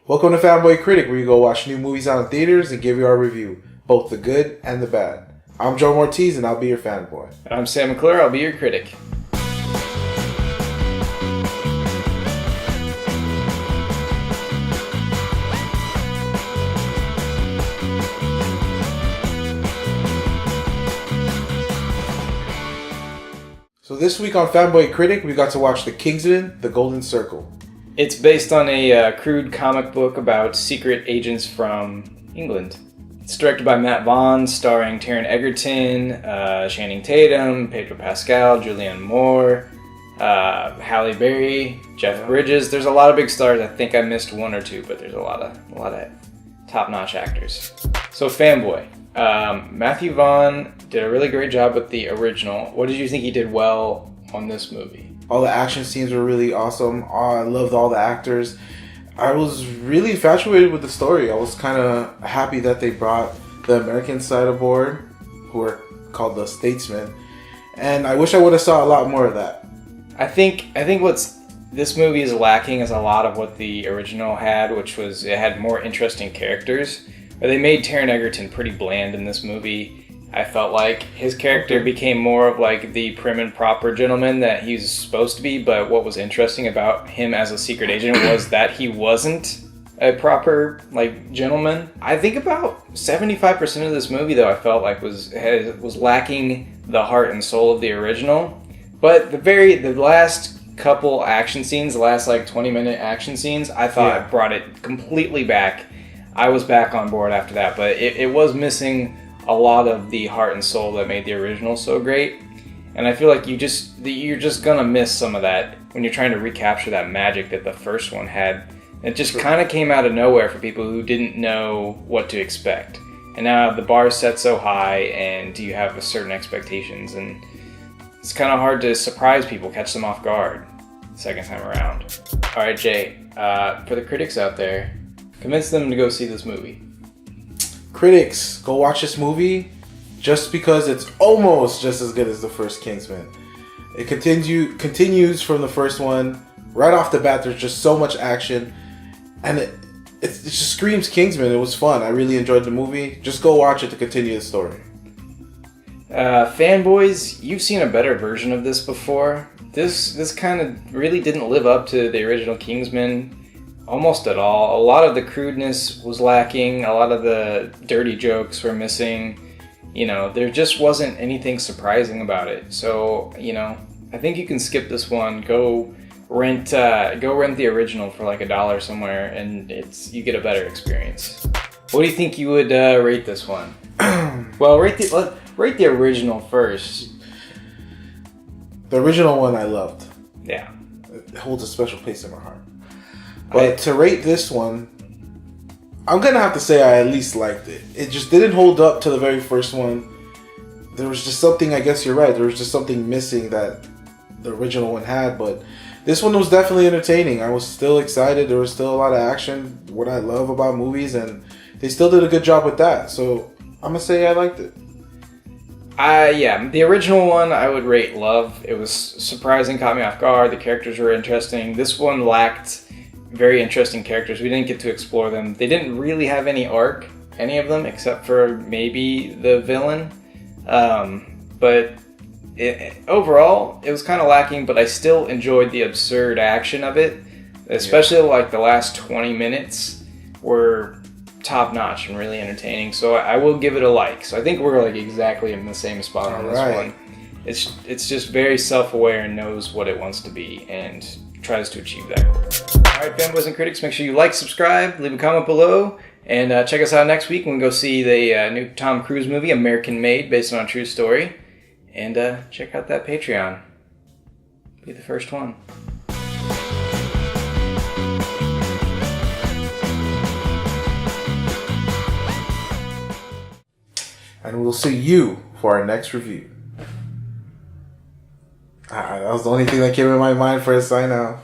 Welcome to Fanboy Critic, where you go watch new movies out in theaters and give you our review, both the good and the bad. I'm Jorem and I'll be your fanboy. And I'm Sam McClure, I'll be your critic. So this week on Fanboy Critic, we got to watch The Kingsman, The Golden Circle. It's based on a crude comic book about secret agents from England. It's directed by Matthew Vaughn, starring Taron Egerton, Channing Tatum, Pedro Pascal, Julianne Moore, Halle Berry, Jeff Bridges. There's a lot of big stars. I think I missed one or two, but there's a lot of top-notch actors. So Fanboy. Matthew Vaughn did a really great job with the original. What did you think he did well on this movie? All the action scenes were really awesome. I loved all the actors. I was really infatuated with the story. I was kind of happy that they brought the American side aboard, who are called the Statesmen. And I wish I would have saw a lot more of that. I think this movie is lacking is a lot of what the original had, which was it had more interesting characters. But they made Taron Egerton pretty bland in this movie. I felt like his character became more of like the prim and proper gentleman that he's supposed to be, but what was interesting about him as a secret agent was that he wasn't a proper like gentleman. I think about 75% of this movie though I felt like was lacking the heart and soul of the original. But the last couple action scenes, the last like 20-minute action scenes, I thought brought it completely back. I was back on board after that, but it was missing a lot of the heart and soul that made the original so great. And I feel like you're just gonna miss some of that when you're trying to recapture that magic that the first one had. It just kind of came out of nowhere for people who didn't know what to expect. And now the bar is set so high and you have certain expectations, and it's kind of hard to surprise people, catch them off guard the second time around. All right, Jay, for the critics out there, convince them to go see this movie. Critics, go watch this movie just because it's almost just as good as the first Kingsman. It continues from the first one. Right off the bat, there's just so much action. And it just screams Kingsman. It was fun. I really enjoyed the movie. Just go watch it to continue the story. Fanboys, you've seen a better version of this before. This kind of really didn't live up to the original Kingsman almost at all. A lot of the crudeness was lacking. A lot of the dirty jokes were missing. There just wasn't anything surprising about it. So, I think you can skip this one. Go rent the original for like $1 somewhere, and you get a better experience. What do you think you would rate this one? Well, rate the original first. The original one I loved. Yeah. It holds a special place in my heart. But to rate this one, I'm going to have to say I at least liked it. It just didn't hold up to the very first one. There was just something, I guess you're right, there was just something missing that the original one had. But this one was definitely entertaining. I was still excited. There was still a lot of action, what I love about movies, and they still did a good job with that. So I'm going to say I liked it. The original one I would rate love. It was surprising, caught me off guard. The characters were interesting. This one lacked very interesting characters. We didn't get to explore them. They didn't really have any arc, any of them, except for maybe the villain. But overall, it was kind of lacking, but I still enjoyed the absurd action of it. Especially like the last 20 minutes were top-notch and really entertaining. So I will give it a like. So I think we're like exactly in the same spot on this one. It's just very self-aware and knows what it wants to be and tries to achieve that goal. Alright, fanboys and critics, make sure you like, subscribe, leave a comment below, and check us out next week when we go see the new Tom Cruise movie, American Made, based on a true story. And check out that Patreon. Be the first one. And we'll see you for our next review. That was the only thing that came in my mind for a sign out.